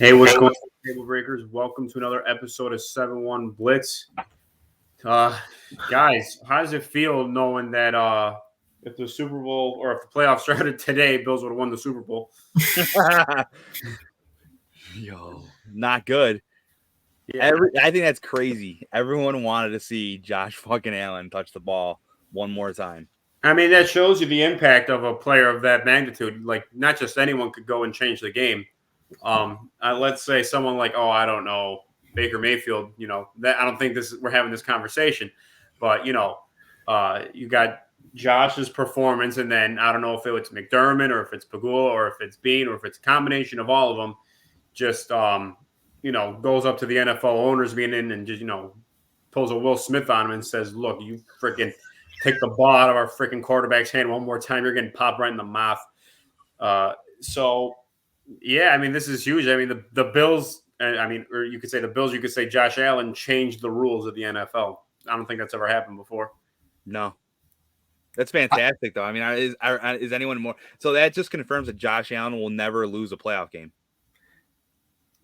Hey, what's going on, Table Breakers? Welcome to another episode of 7-1 Blitz. Guys, how does it feel knowing that if the Super Bowl or if the playoffs started today, Bills would have won the Super Bowl? Yo, not good. Yeah. I think that's crazy. Everyone wanted to see Josh fucking Allen touch the ball one more time. I mean, that shows you the impact of a player of that magnitude. Like, not just anyone could go and change the game. Let's say someone like, I don't know, Baker Mayfield. That I don't think we're having this conversation, but you got Josh's performance, and then I don't know if it's McDermott or if it's Pagula or if it's Bean or if it's a combination of all of them. Just goes up to the NFL owners meeting and just pulls a Will Smith on him and says, "Look, you freaking take the ball out of our freaking quarterback's hand one more time, you're getting popped right in the mouth." Yeah, I mean, this is huge. I mean, the Bills, or you could say the Bills, you could say Josh Allen changed the rules of the NFL. I don't think that's ever happened before. No. That's fantastic, though. I mean, is anyone more? So that just confirms that Josh Allen will never lose a playoff game.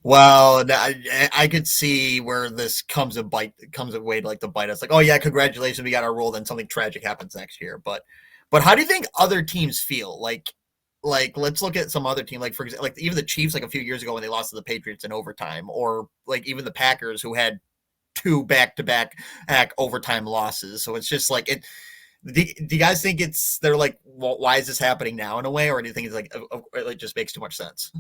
Well, I could see where this comes a way to bite us. Like, oh yeah, congratulations, we got our rule. Then something tragic happens next year. But how do you think other teams feel? Like let's look at some other team. Like for example, like even the Chiefs, like a few years ago when they lost to the Patriots in overtime, or like even the Packers who had 2 back-to-back overtime losses. So it's just like it. Do you guys think they're like, well, why is this happening now in a way, or do you think it's like it just makes too much sense?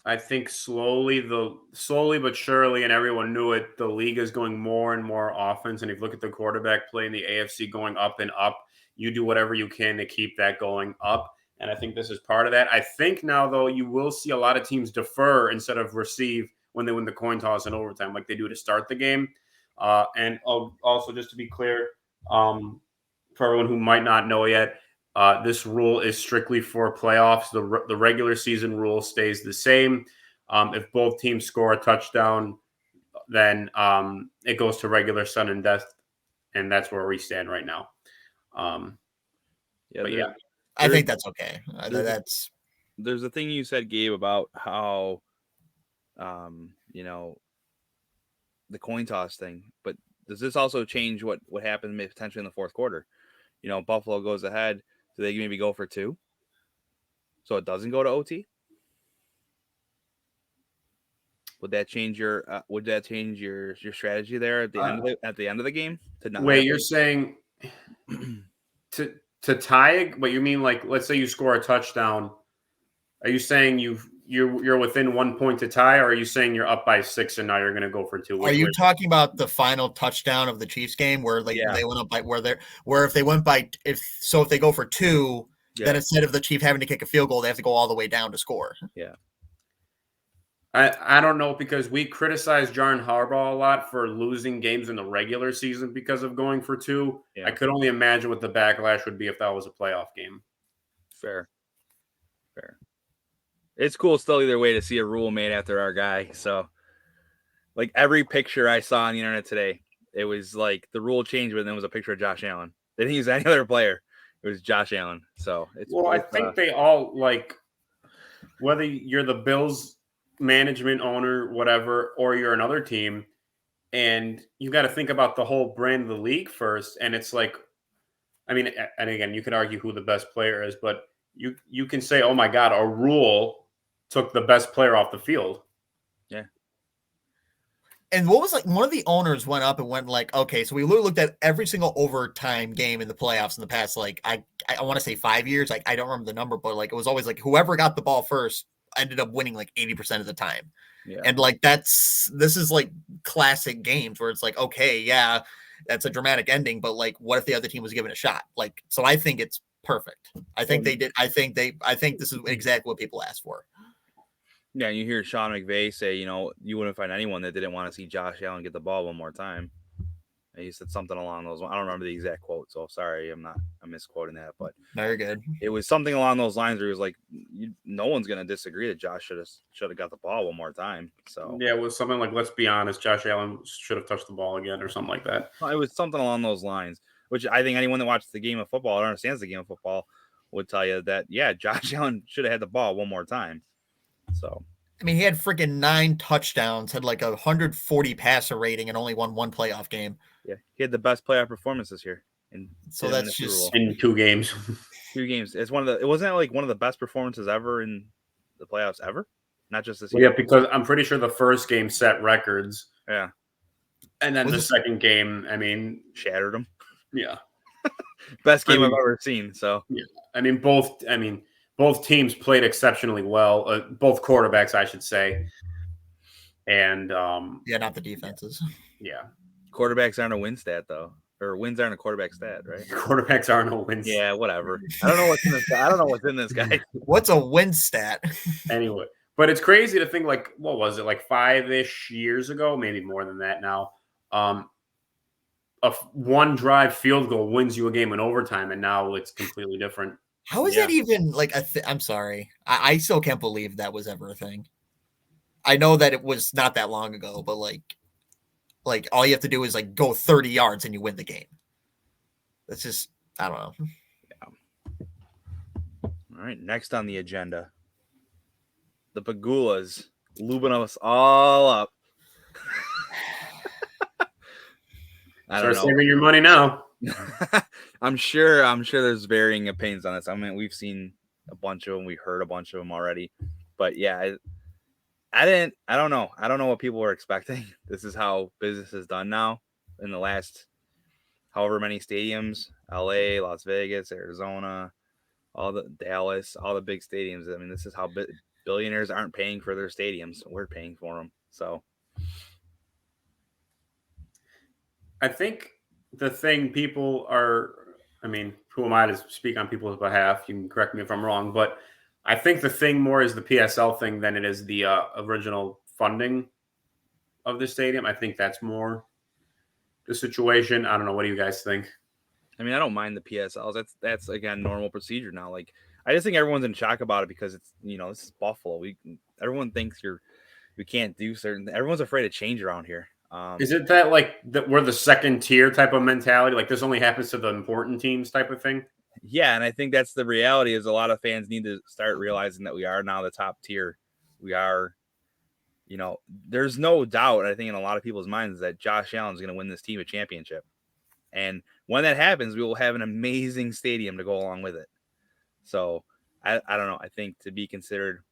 I think slowly but surely, and everyone knew it, the league is going more and more offense. And if you look at the quarterback play in the AFC going up and up, you do whatever you can to keep that going up. And I think this is part of that. I think now, though, you will see a lot of teams defer instead of receive when they win the coin toss in overtime like they do to start the game. And also, just to be clear, for everyone who might not know yet, this rule is strictly for playoffs. The regular season rule stays the same. If both teams score a touchdown, then it goes to regular sudden death, and that's where we stand right now. I think that's okay. There's a thing you said, Gabe, about how the coin toss thing, but does this also change what happens potentially in the fourth quarter? Buffalo goes ahead, so they maybe go for 2, so it doesn't go to OT. Would that change your strategy there at the end of the game? You're saying to tie? But you mean like, let's say you score a touchdown? Are you saying you're within 1 point to tie, or are you saying you're up by 6 and now you're going to go for 2? Are you talking about the final touchdown of the Chiefs game where they went up by if they go for 2, then instead of the Chiefs having to kick a field goal, they have to go all the way down to score? Yeah. I don't know, because we criticize John Harbaugh a lot for losing games in the regular season because of going for 2. Yeah. I could only imagine what the backlash would be if that was a playoff game. Fair. It's cool still either way to see a rule made after our guy. So, like, every picture I saw on the internet today, it was like the rule changed, but then it was a picture of Josh Allen. They didn't use any other player. It was Josh Allen. So I think they all, like, whether you're the Bills management, owner, whatever, or you're another team, and you got to think about the whole brand of the league first. And it's like, I mean, and again, you can argue who the best player is, but you can say, oh my God, a rule took the best player off the field. Yeah. And what was like, one of the owners went up and went like, okay, so we looked at every single overtime game in the playoffs in the past, like, I want to say 5 years. Like, I don't remember the number, but like, it was always like whoever got the ball first ended up winning like 80% of the time. Yeah. And like, this is like classic games where it's like, okay, yeah, that's a dramatic ending, but like, what if the other team was given a shot? Like, so I think it's perfect. I think they did. I think this is exactly what people asked for. Yeah, you hear Sean McVay say, you wouldn't find anyone that didn't want to see Josh Allen get the ball one more time. And he said something along those lines. I don't remember the exact quote, so sorry, I'm misquoting that, but very good. It was something along those lines where he was like, no one's going to disagree that Josh should have got the ball one more time. So yeah, it was something like, let's be honest, Josh Allen should have touched the ball again, or something like that. It was something along those lines, which I think anyone that watches the game of football or understands the game of football would tell you that, yeah, Josh Allen should have had the ball one more time. So I mean, he had freaking 9 touchdowns, had like 140 passer rating, and only won one playoff game. Yeah, he had the best playoff performance this year, and So didn't win that's the Super just Bowl. in 2 games. 2 games. It's one of the. It wasn't like one of the best performances ever in the playoffs ever, not just this Well, year. yeah, because I'm pretty sure the first game set records, Yeah, and then Was the this- second game, I mean, shattered him. yeah. Best game I mean- I've ever seen. So I mean, both teams played exceptionally well. Both quarterbacks, I should say. And yeah, not the defenses. yeah, quarterbacks aren't a win stat though, or wins aren't a quarterback stat, right? quarterbacks are no wins. Yeah, whatever. I don't know what's in this guy. I don't know what's in this guy. What's a win stat? Anyway, but it's crazy to think like, what was it, like 5-ish years ago, maybe more than that now. One drive field goal wins you a game in overtime, and now it's completely different. How is Yeah. that even like I'm sorry. I still can't believe that was ever a thing. I know that it was not that long ago, but like all you have to do is like go 30 yards and you win the game. That's just I don't know. All right, next on the agenda, the Pagulas lubing us all up. I Start don't know. saving your money now. I'm sure there's varying opinions on this. I mean, we've seen a bunch of them, we heard a bunch of them already. But yeah, I don't know. I don't know what people were expecting. This is how business is done now in the last however many stadiums, LA, Las Vegas, Arizona, all the Dallas, all the big stadiums. I mean, this is how billionaires aren't paying for their stadiums. We're paying for them. So I think the thing people are, I mean, who am I to speak on people's behalf? You can correct me if I'm wrong, but I think the thing more is the PSL thing than it is the original funding of the stadium. I think that's more the situation. I don't know. What do you guys think? I mean, I don't mind the PSLs. That's again normal procedure now. Like, I just think everyone's in shock about it because it's this is Buffalo. Everyone thinks we can't do certain. Everyone's afraid to change around here. Is it that like that we're the second tier type of mentality? Like this only happens to the important teams type of thing? Yeah, and I think that's the reality. Is a lot of fans need to start realizing that we are now the top tier. We are. There's no doubt. I think in a lot of people's minds that Josh Allen is going to win this team a championship. And when that happens, we will have an amazing stadium to go along with it. So I don't know. I think to be considered,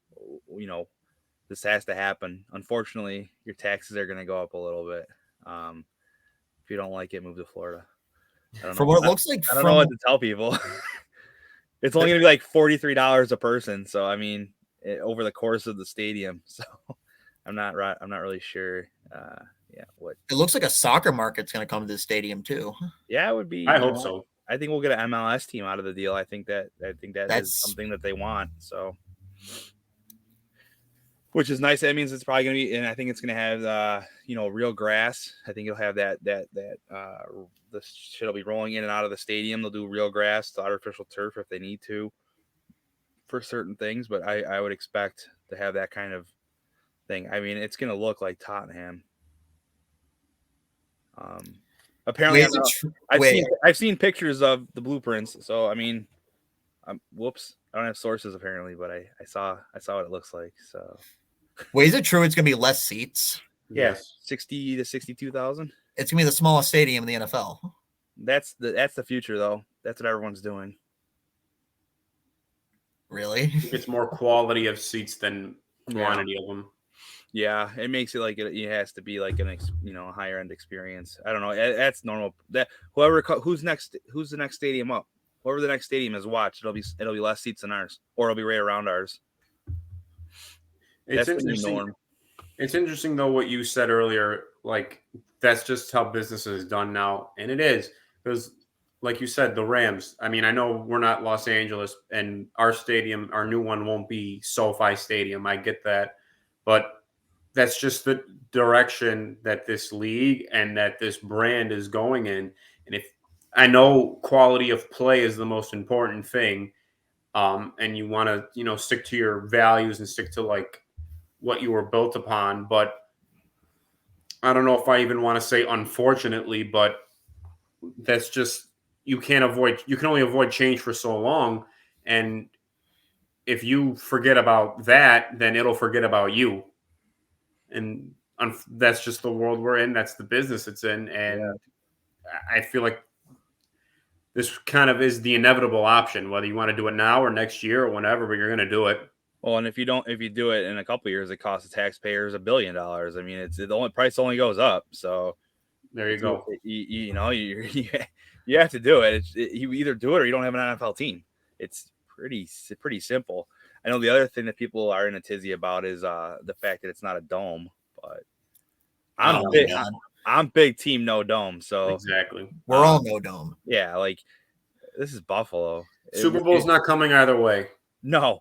this has to happen. Unfortunately, your taxes are going to go up a little bit. If you don't like it, move to Florida. I don't From know. what it looks like, I don't know what to tell people. It's only going to be like $43 a person. So I mean, over the course of the stadium. So I'm not really sure. What it looks like a soccer market's going to come to this stadium too. Yeah, it would be. I hope so. I think we'll get an MLS team out of the deal. I think that That's is something that they want. So, which is nice. That means it's probably going to be, and I think it's going to have, real grass. I think you'll have the shit'll be rolling in and out of the stadium. They'll do real grass, the artificial turf if they need to for certain things. But I would expect to have that kind of thing. I mean, it's going to look like Tottenham. Apparently, I've seen pictures of the blueprints. So I mean, whoops, I don't have sources apparently, but I saw what it looks like. So, wait, is it true it's going to be less seats? Yes, 60 to 62,000. It's going to be the smallest stadium in the NFL. That's the future, though. That's what everyone's doing. Really? It's more quality of seats than quantity of them. Yeah, it makes it like it has to be like a higher end experience. I don't know. That's normal. That who's the next stadium up? Whoever the next stadium is watched, it'll be less seats than ours, or it'll be right around ours. It's That's the new interesting. norm. It's interesting though what you said earlier. Like that's just how business is done now, and it is because, like you said, the Rams. I mean, I know we're not Los Angeles, and our stadium, our new one, won't be SoFi Stadium. I get that, but that's just the direction that this league and that this brand is going in. And if I know quality of play is the most important thing, and you want to, stick to your values and stick to like what you were built upon. But I don't know if I even want to say unfortunately, but that's just, you can only avoid change for so long. And if you forget about that, then it'll forget about you. And that's just the world we're in. That's the business it's in. And I feel like this kind of is the inevitable option, whether you want to do it now or next year or whenever, but you're going to do it. Well, and if you do it in a couple of years, it costs the taxpayers $1 billion. I mean, it's the only price only goes up. So there you go. You have to do it. You either do it or you don't have an NFL team. It's pretty simple. I know the other thing that people are in a tizzy about is the fact that it's not a dome, but I'm big team no dome. So exactly, we're all no dome. Yeah, like this is Buffalo. Super Bowl's not coming either way. No,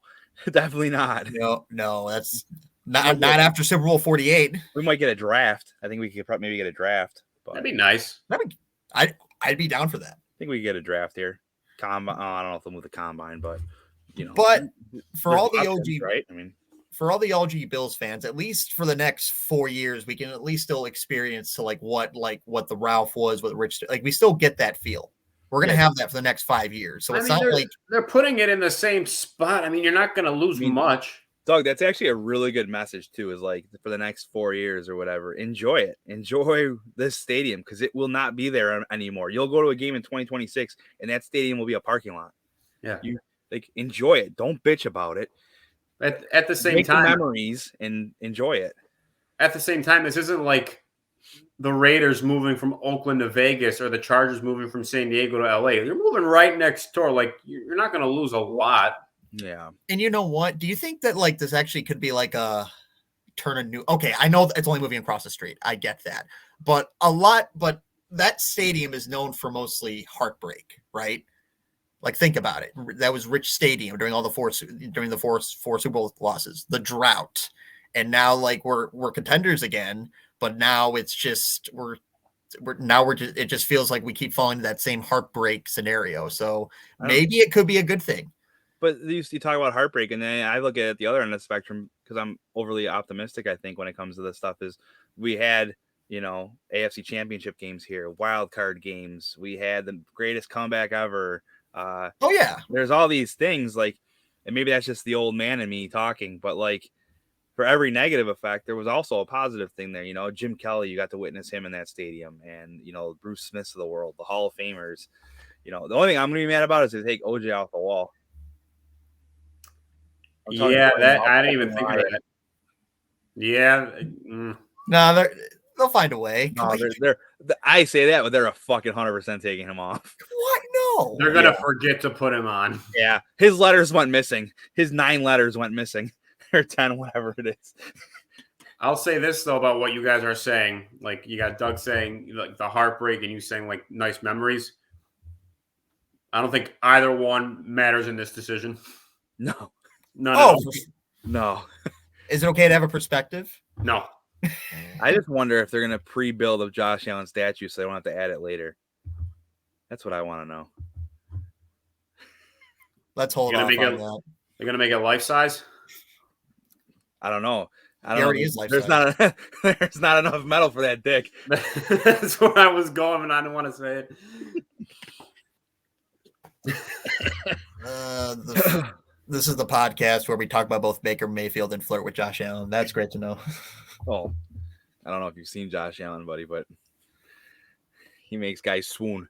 definitely not. No, that's not after Super Bowl 48. We might get a draft. I think we could maybe get a draft. But that'd be nice. I'd be down for that. I think we could get a draft here. Combine. I don't know if they'll move the combine, but But for all the OG, right? I mean, for all the OG Bills fans, at least for the next 4 years, we can at least still experience to what the Ralph was, what Rich, like we still get that feel. We're gonna have that for the next 5 years. So it's not like they're putting it in the same spot. I mean, you're not gonna lose much. Doug, that's actually a really good message too, is like for the next 4 years or whatever, enjoy it. Enjoy this stadium because it will not be there anymore. You'll go to a game in 2026 and that stadium will be a parking lot. Yeah. You enjoy it. Don't bitch about it. At the same time, memories and enjoy it. At the same time, this isn't like the Raiders moving from Oakland to Vegas or the Chargers moving from San Diego to LA. You're moving right next door. Like you're not going to lose a lot. Yeah. And you know what? Do you think that this actually could be like a turn a new? Okay, I know it's only moving across the street. I get that, but that stadium is known for mostly heartbreak, right? Like think about it. That was Rich Stadium during the four Super Bowl losses, the drought, and now we're contenders again. But now it's just it just feels like we keep falling to that same heartbreak scenario. So maybe it could be a good thing. But you talk about heartbreak, and then I look at the other end of the spectrum because I'm overly optimistic. I think when it comes to this stuff, is we had AFC Championship games here, wild card games. We had the greatest comeback ever. Oh yeah, there's all these things and maybe that's just the old man in me talking, but for every negative effect, there was also a positive thing there. Jim Kelly, you got to witness him in that stadium, and Bruce Smiths of the world, the Hall of Famers. The only thing I'm gonna be mad about is to take OJ off the wall. Yeah, I didn't even think of that. Yeah. No, they'll find a way. No, I say that, but they're a fucking 100% taking him off. What? No. They're gonna forget to put him on. Yeah, his letters went missing. His 9 letters went missing, or 10, whatever it is. I'll say this though about what you guys are saying. Like you got Doug saying the heartbreak, and you saying nice memories. I don't think either one matters in this decision. No. No. Is it okay to have a perspective? No. I just wonder if they're going to pre-build a Josh Allen statue so they don't have to add it later. That's what I want to know. Let's hold on. They're going to make it life size? I don't know. Is life there's size. There's not enough metal for that dick. That's where I was going, and I didn't want to say it. This is the podcast where we talk about both Baker Mayfield and flirt with Josh Allen. That's great to know. Oh, I don't know if you've seen Josh Allen, buddy, but he makes guys swoon.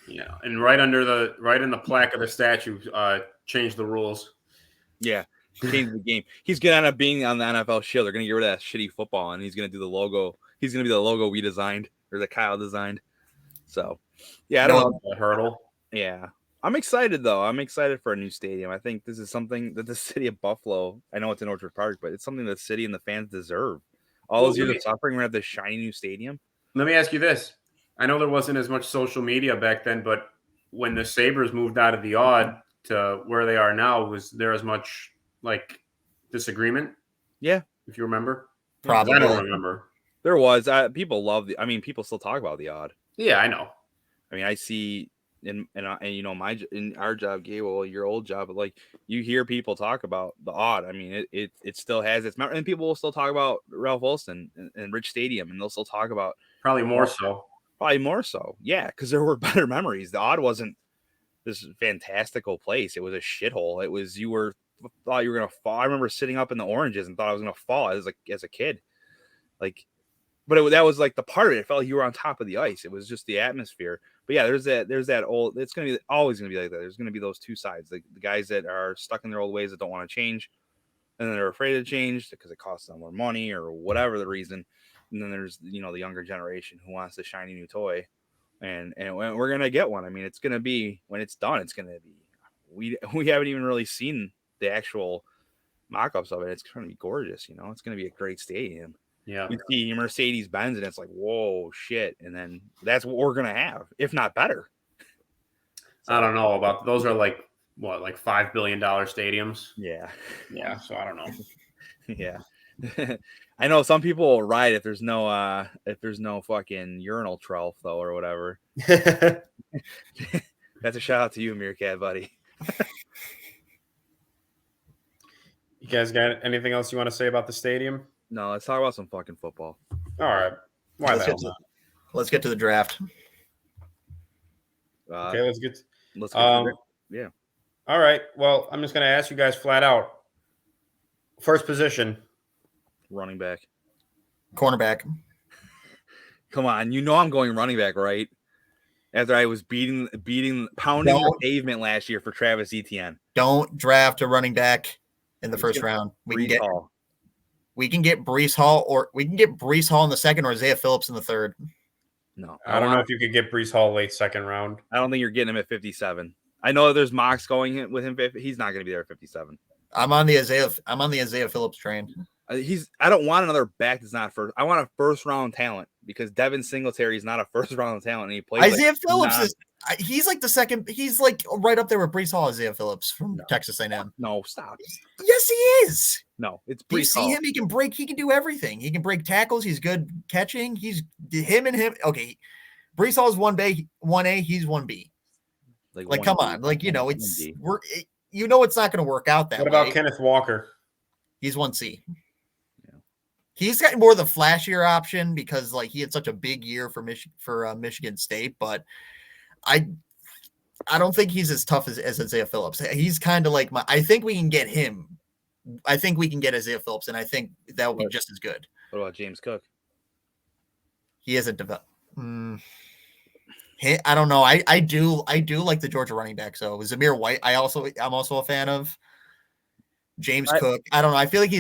Yeah, and right in the plaque of the statue, change the rules. Yeah, change the game. He's gonna end up being on the NFL Shield. They're gonna get rid of that shitty football, and he's gonna do the logo. He's gonna be the logo we designed or that Kyle designed. So, yeah, I don't know the hurdle. Yeah. I'm excited, though. I'm excited for a new stadium. I think this is something that the city of Buffalo, I know it's in Orchard Park, but it's something the city and the fans deserve. All those years of suffering, we're going to have this shiny new stadium. Let me ask you this. I know there wasn't as much social media back then, but when the Sabres moved out of the odd to where they are now, was there as much disagreement? Yeah. If you remember? Probably. I don't remember. There was. People people still talk about the odd. Yeah, I know. I mean, I see... in our job, Gable, your old job, but you hear people talk about the odd. I mean, it still has its memory, and people will still talk about Ralph Wilson and Rich Stadium, and they'll still talk about probably more so. Yeah, because there were better memories. The odd wasn't this fantastical place. It was a shithole. It was thought you were gonna fall. I remember sitting up in the oranges and thought I was gonna fall as a kid. Like, but that was like the part of it. It felt like you were on top of the ice. It was just the atmosphere. But yeah, there's that old. It's always gonna be like that. There's gonna be those two sides. The guys that are stuck in their old ways that don't want to change, and then they're afraid to change because it costs them more money or whatever the reason. And then there's the younger generation who wants the shiny new toy. And we're gonna get one. I mean, it's gonna be when it's done. It's gonna be we haven't even really seen the actual mock-ups of it. It's gonna be gorgeous. It's gonna be a great stadium. Yeah, You see Mercedes Benz, and it's like, whoa, shit. And then that's what we're gonna have, if not better. I don't know about those. Are like what, like $5 billion stadiums? Yeah, Yeah. So I don't know. yeah. I know some people will ride if there's no fucking urinal trough though or whatever. That's a shout out to you, Meerkat, buddy. You guys got anything else you want to say about the stadium? No, let's talk about some fucking football. All right. Why the Let's hell get to- not? Let's get to the draft. Okay, let's get. Yeah. All right. Well, I'm just going to ask you guys flat out. First position. Running back. Cornerback. Come on, I'm going running back, right? After I was pounding the pavement last year for Travis Etienne. Don't draft a running back in the first round. We can get Breece Hall, or we can get Breece Hall in the second, or Isaiah Phillips in the third. No, I don't know if you could get Breece Hall late second round. I don't think you're getting him at 57. I know there's mocks going with him. He's not going to be there at 57. I'm on the Isaiah Phillips train. I don't want another back that's not first. I want a first round talent because Devin Singletary is not a first round talent, and he plays. Isaiah Phillips he's like the second. He's like right up there with Breece Hall. Isaiah Phillips from Texas A&M. No, stop. Yes, he is. No, it's Do you Breece see Hall. him? He can break. He can do everything. He can break tackles. He's good catching. He's him. Okay, Breece Hall is 1A. He's 1B. Like come on. Like it's it's not going to work out that way. What about Kenneth Walker? He's 1C. He's got more of the flashier option because like he had such a big year for Michigan State, but I don't think he's as tough as Isaiah Phillips. He's kind of like I think we can get him. I think we can get Isaiah Phillips, and I think that will be just as good. What about James Cook? He hasn't developed. I don't know. I do like the Georgia running back. So Zamir White, I'm also a fan of. James Cook. I don't know. I feel like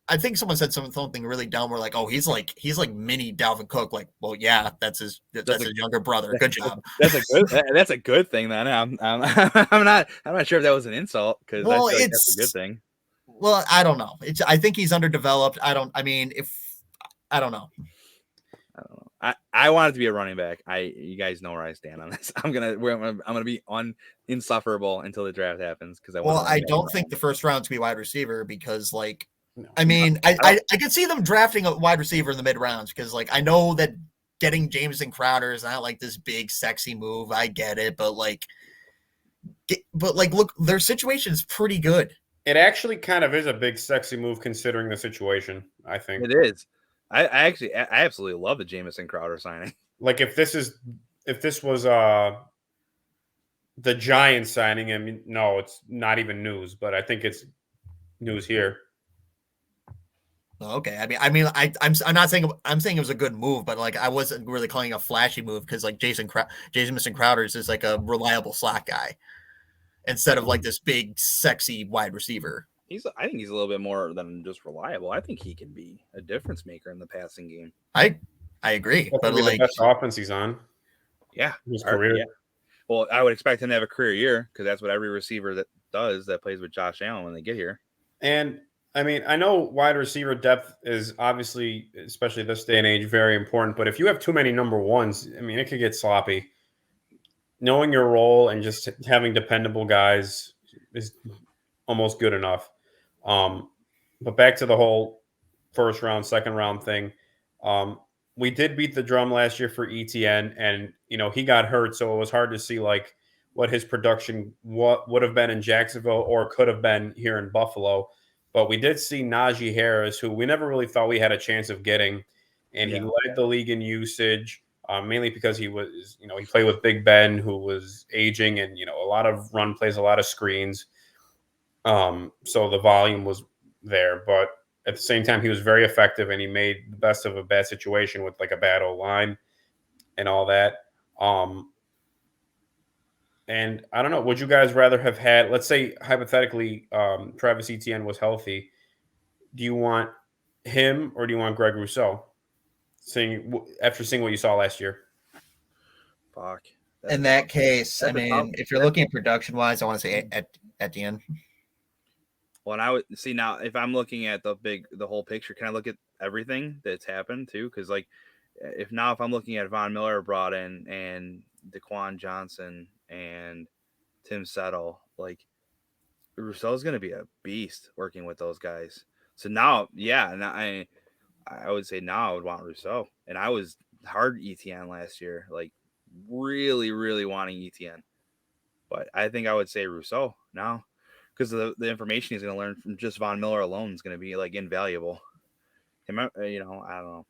I think someone said something really dumb. We're like, oh, he's like mini Dalvin Cook. Like, well, yeah, that's his younger brother. Good job. That's a good thing. Then I'm not sure if that was an insult because that's a good thing. Well, I don't know. I think he's underdeveloped. I don't know. I want it to be a running back. You guys know where I stand on this. I'm gonna be insufferable until the draft happens because I don't think the first round to be wide receiver because like. No, I mean, I could see them drafting a wide receiver in the mid rounds because, like, I know that getting Jameson Crowder is not like this big, sexy move. I get it, but look, their situation is pretty good. It actually kind of is a big, sexy move considering the situation. I think it is. I absolutely love the Jameson Crowder signing. Like, if this was the Giants signing, I mean, no, it's not even news, but I think it's news here. Okay, I'm not saying I'm saying it was a good move, but like I wasn't really calling it a flashy move because like Jameson Crowder is like a reliable slot guy instead of like this big sexy wide receiver. I think he's a little bit more than just reliable. I think he can be a difference maker in the passing game. I agree, but like the best offense he's on. Yeah, his career. Yeah. Well, I would expect him to have a career year because that's what every receiver that plays with Josh Allen when they get here. And I mean, I know wide receiver depth is obviously, especially this day and age, very important. But if you have too many number ones, I mean, it could get sloppy. Knowing your role and just having dependable guys is almost good enough. But back to the whole first round, second round thing. We did beat the drum last year for ETN, and he got hurt, so it was hard to see like what his production would have been in Jacksonville or could have been here in Buffalo. But we did see Najee Harris, who we never really thought we had a chance of getting, and he led the league in usage. mainly because he was, he played with Big Ben, who was aging, and a lot of run plays, a lot of screens. So the volume was there, but at the same time, he was very effective, and he made the best of a bad situation with like a bad O-line and all that. And I don't know, would you guys rather have had, let's say hypothetically, Travis Etienne was healthy. Do you want him or do you want Greg Rousseau? After seeing what you saw last year. Fuck. In that case, I That's a mean, tough- if you're looking at production wise, I want to say at the end. Well, and I would see now if I'm looking at the whole picture, can I look at everything that's happened too? Because like, if I'm looking at Von Miller brought in and DeQuan Johnson and Tim Settle, like Rousseau's going to be a beast working with those guys. So now, yeah, and I would say now I would want Rousseau, and I was hard Etienne last year, like really, really wanting Etienne, but I think I would say Rousseau now. Because the information he's going to learn from just Von Miller alone is going to be like invaluable. I don't know.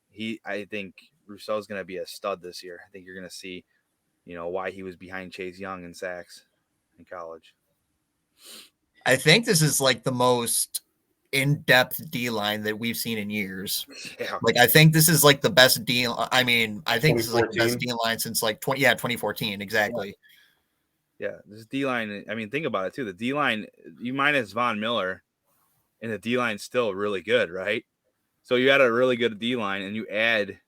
I think Rousseau is going to be a stud this year. I think you're going to see, why he was behind Chase Young in sacks in college. I think this is like the most in-depth D line that we've seen in years. Yeah. Like, I think this is like the best D. I mean, I think this is like the 2014. best D line since like 2014. Exactly. Yeah, this D-line, I mean, think about it, too. The D-line, you minus Von Miller, and the D-line's still really good, right? So you had a really good D-line, and you add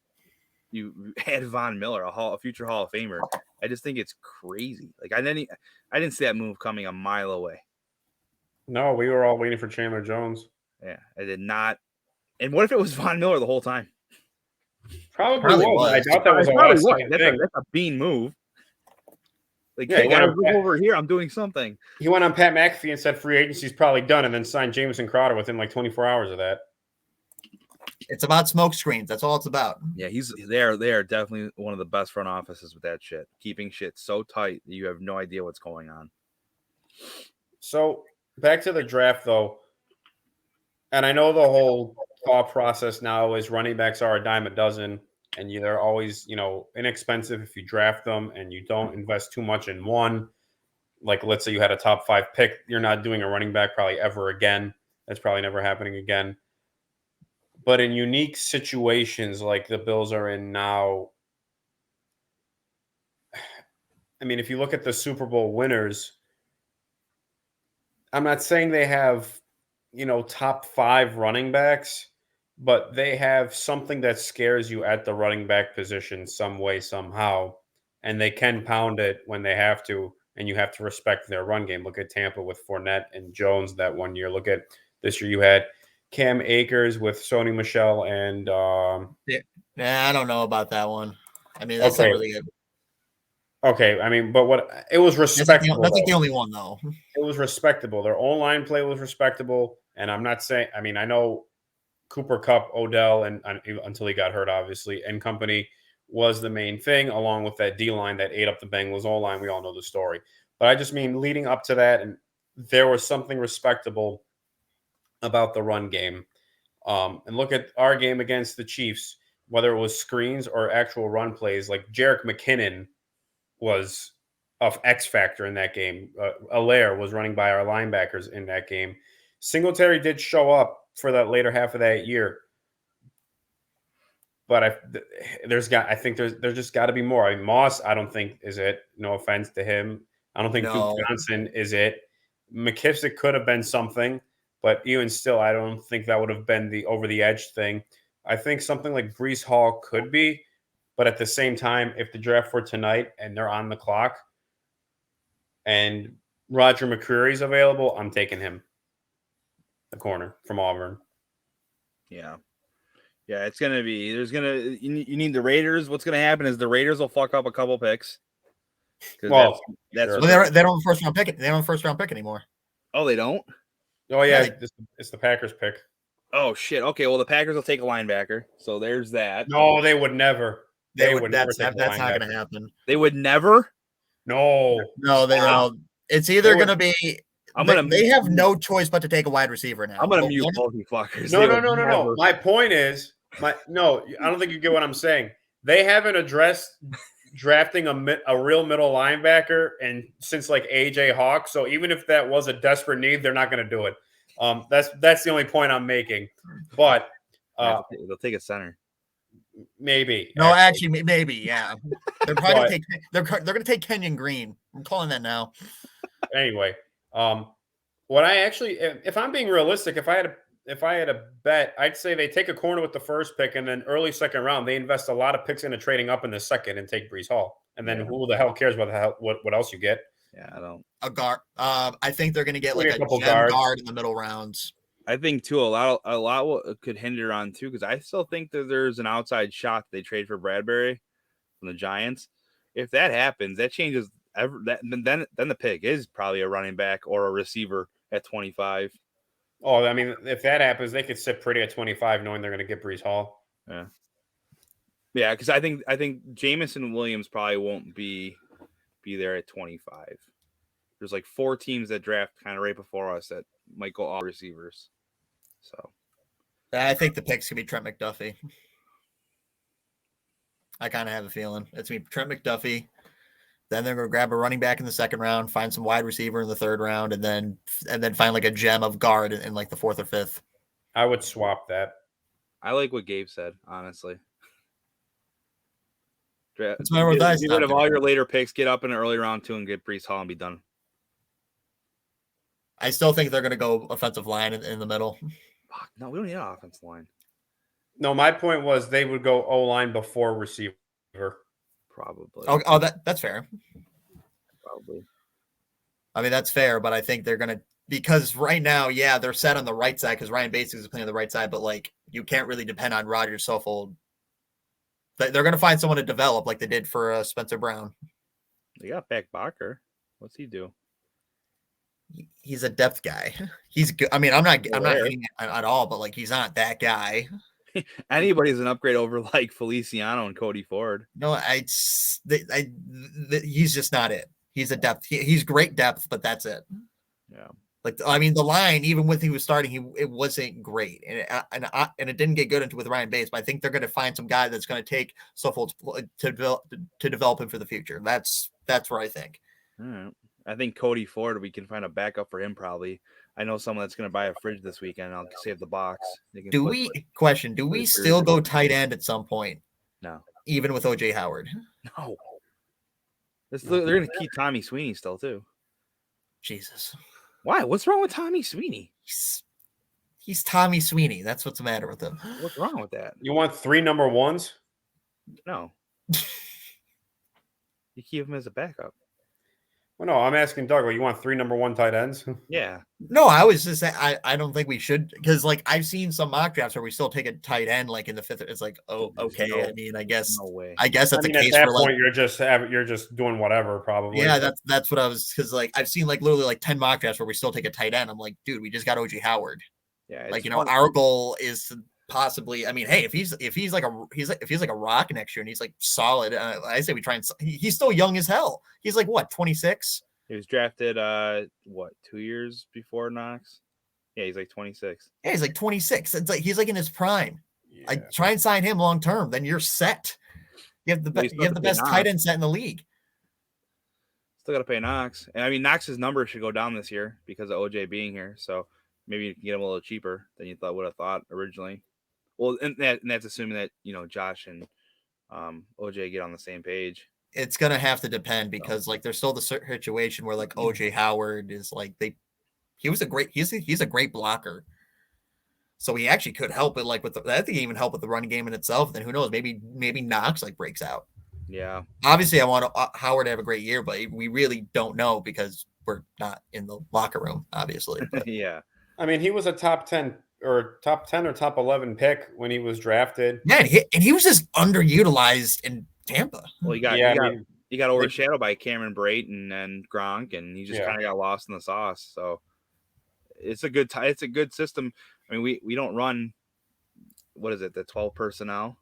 Von Miller, a future Hall of Famer. I just think it's crazy. Like, I didn't see that move coming a mile away. No, we were all waiting for Chandler Jones. Yeah, I did not. And what if it was Von Miller the whole time? Probably was. I doubt that was a last second thing. That's a bean move. Like, Yeah, hey, guys, look over here. I'm doing something. He went on Pat McAfee and said free agency's probably done, and then signed Jamison Crowder within like 24 hours of that. It's about smoke screens. That's all it's about. Yeah, they are definitely one of the best front offices with that shit. Keeping shit so tight that you have no idea what's going on. So back to the draft, though, and I know the whole thought process now is running backs are a dime a dozen. And they're always, inexpensive if you draft them and you don't invest too much in one. Like, let's say you had a top 5 pick. You're not doing a running back probably ever again. That's probably never happening again. But in unique situations like the Bills are in now, I mean, if you look at the Super Bowl winners, I'm not saying they have, top 5 running backs, but they have something that scares you at the running back position some way, somehow, and they can pound it when they have to, and you have to respect their run game. Look at Tampa with Fournette and Jones that one year. Look at this year you had Cam Akers with Sony Michel and I don't know about that one. I mean, that's not really good. Okay, I mean, but it was respectable. That's like the only one, though. It was respectable. Their O-line play was respectable, and I'm not saying. I mean, I know Cooper Kupp, Odell, and until he got hurt, obviously, and company was the main thing, along with that D-line that ate up the Bengals O-line. We all know the story. But I just mean leading up to that, and there was something respectable about the run game. And look at our game against the Chiefs, whether it was screens or actual run plays. Like Jerick McKinnon was of X factor in that game. Allaire was running by our linebackers in that game. Singletary did show up for that later half of that year, but I think there's just got to be more. I mean, Moss, I don't think is it. No offense to him, I don't think Duke Johnson is it. McKissick could have been something, but even still, I don't think that would have been the over the edge thing. I think something like Breece Hall could be, but at the same time, if the draft were tonight and they're on the clock, and Roger McCreary's available, I'm taking him. The corner from Auburn. Yeah. It's gonna be. You need the Raiders. What's gonna happen is the Raiders will fuck up a couple picks. Well, they don't have a first round pick. They don't have a first round pick anymore. Oh, they don't. Oh yeah, it's the Packers pick. Oh shit. Okay, well the Packers will take a linebacker. So there's that. No, they would never. They would never. That's not going to happen. They would never. No. They don't. It's either going to be. They have no choice but to take a wide receiver now. I'm going to mute both you fuckers. No. My point is, I don't think you get what I'm saying. they haven't addressed drafting a real middle linebacker and since like AJ Hawk. So even if that was a desperate need, they're not going to do it. That's the only point I'm making. But they'll take a center. Maybe. No, actually, maybe, yeah. They're probably But- gonna take. They're going to take Kenyon Green. I'm calling that now. Anyway, what I actually, if I'm being realistic, if I had a bet, I'd say they take a corner with the first pick, and then early second round they invest a lot of picks into trading up in the second and take Brees Hall, and then Yeah. who the hell cares what else you get? Yeah, I don't. A guard. I think they're going to get like Maybe a a couple gem guards. guard in the middle rounds. I think too a lot could hinder on too because I still think that there's an outside shot they trade for Bradbury from the Giants. If that happens, that changes then the pick is probably a running back or a receiver at 25. Oh, I mean, if that happens, they could sit pretty at 25, knowing they're going to get Brees Hall. Yeah, because I think Jameson Williams probably won't be there at 25. There's like 4 teams that draft kind of right before us that might go all receivers. So I think the pick's gonna be Trent McDuffie. I kind of have a feeling it's gonna be Trent McDuffie. Then they're gonna grab a running back in the second round, find some wide receiver in the third round, and then find like a gem of guard in like the fourth or fifth. I would swap that. I like what Gabe said, honestly. That's my advice. Get rid of all your later picks, get up in an early round 2 and get Brees Hall and be done. I still think they're gonna go offensive line in the middle. Fuck, no, we don't need an offensive line. No, my point was they would go O-line before receiver. Probably. Oh, that's fair. Probably. I mean, that's fair, but I think they're gonna because right now, yeah, they're set on the right side because Ryan Bates is playing on the right side, but like you can't really depend on Roger Saffold. They're gonna find someone to develop like they did for Spencer Brown. They got back Bacher. What's he do? He's a depth guy. He's good. I mean, I'm not Where? hating it at all, but like he's not that guy. Anybody's an upgrade over like Feliciano and Cody Ford. No, he's just not it. He's a depth. He's great depth, but that's it. Yeah. Like I mean, the line, even when he was starting, it wasn't great, and it didn't get good with Ryan Bates. But I think they're going to find some guy that's going to take Suffolk to develop him for the future. That's where I think. All right. I think Cody Ford, we can find a backup for him probably. I know someone that's going to buy a fridge this weekend. I'll save the box. Do we still go tight end at some point? No. Even with OJ Howard? No. They're going to keep Tommy Sweeney still too. Jesus. Why? What's wrong with Tommy Sweeney? He's Tommy Sweeney. That's what's the matter with him. What's wrong with that? You want 3 number 1s? No. You keep him as a backup. Well, no, I'm asking Doug. You want 3 number 1 tight ends? Yeah. No, I was just saying, I don't think we should because like I've seen some mock drafts where we still take a tight end like in the 5th. It's like, oh, okay. I mean, I guess No way. that's I the mean, at case that for point, like you're just doing whatever, probably. yeah, that's what I was because like I've seen like literally like 10 mock drafts where we still take a tight end. I'm like, dude, we just got OJ Howard. Yeah. Like our goal is to possibly. I mean, hey, if he's like a rock next year and he's like solid, I say we try and. He's still young as hell. He's like what 26. He was drafted 2 years before Knox? Yeah, he's like 26. Yeah, he's like 26. It's like he's like in his prime. Yeah. I try and sign him long term, then you're set. You have the best tight end set in the league. Still got to pay Knox. And I mean, Knox's number should go down this year because of OJ being here. So maybe you can get him a little cheaper than you would have thought originally. Well, and that's assuming that, Josh and OJ get on the same page. It's gonna have to depend because like there's still the situation where like OJ Howard is like he's a great blocker. So he actually could help it like I think he even help with the running game in itself. Then who knows? Maybe Knox like breaks out. Yeah. Obviously, I want Howard to have a great year, but we really don't know because we're not in the locker room, obviously. But. Yeah. I mean, he was a top 10 or top 11 pick when he was drafted. Yeah, and he was just underutilized in Tampa. Well, he got overshadowed by Cameron Brayton and Gronk, and he just kind of got lost in the sauce. So it's a good it's a good system. I mean, we don't run what is it, the 12 personnel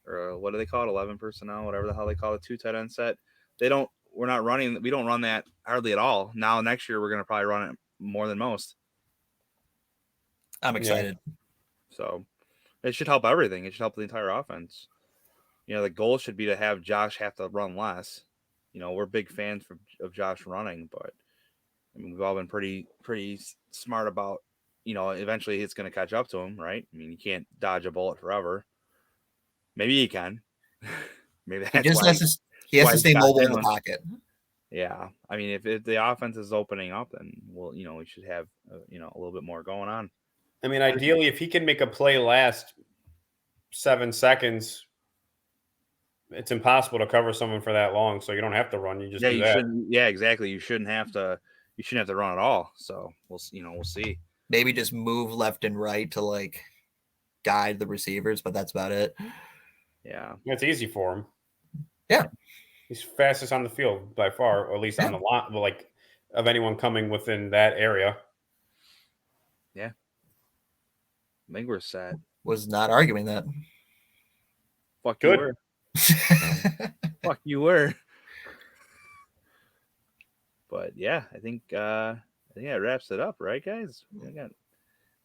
or what do they call it, 11 personnel, whatever the hell they call it, 2 tight end set. We don't run that hardly at all. Now next year we're gonna probably run it more than most. I'm excited. So it should help everything. It should help the entire offense. the goal should be to have Josh have to run less. We're big fans of Josh running, but I mean, we've all been pretty smart about, eventually it's going to catch up to him, right? I mean, you can't dodge a bullet forever. Maybe he can. Maybe He that's just why has to. He has why to stay Josh mobile in the Allen- pocket. Yeah, I mean, if the offense is opening up, then we should have a little bit more going on. I mean, ideally, if he can make a play last 7 seconds, it's impossible to cover someone for that long. So you don't have to run. You just do you that. shouldn't. Yeah, exactly. You shouldn't have to run at all. So we'll see. Maybe just move left and right to like guide the receivers, but that's about it. Yeah, It's easy for him. Yeah. He's fastest on the field by far, or at least on the lot, like of anyone coming within that area. I think we're set. Was not arguing that. Fuck Good. you were. Fuck you were. But yeah, I think that wraps it up, right, guys?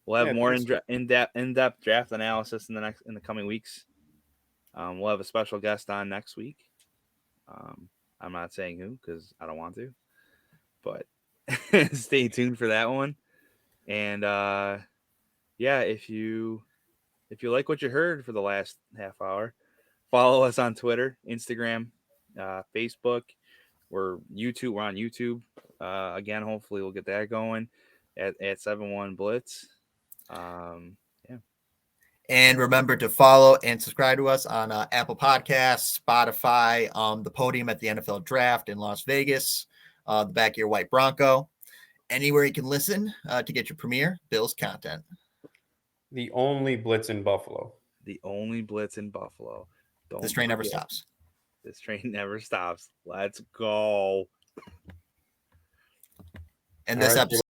We'll have more in-depth draft analysis in the coming weeks. We'll have a special guest on next week. I'm not saying who because I don't want to, but stay tuned for that one. And if you like what you heard for the last half hour, follow us on Twitter, Instagram, Facebook. We're on YouTube. Again, hopefully we'll get that going at 71 Blitz. And remember to follow and subscribe to us on Apple Podcasts, Spotify, the podium at the NFL Draft in Las Vegas, the Back of Your White Bronco. Anywhere you can listen to get your premier Bills content. The only blitz in Buffalo. The only blitz in Buffalo. This train never stops. This train never stops. Let's go. And this episode.